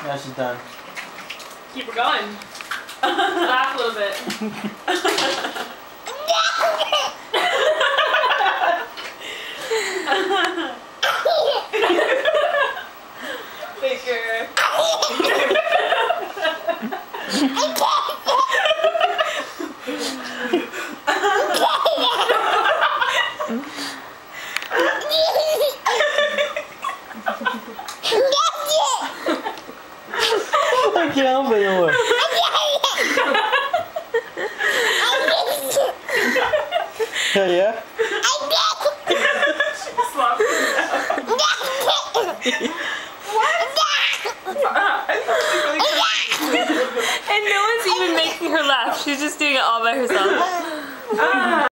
Now she's done. Keep her going. Laugh a little bit. Baker. I can't help it anymore. Yeah? And no one's even making her laugh. She's just doing it all by herself.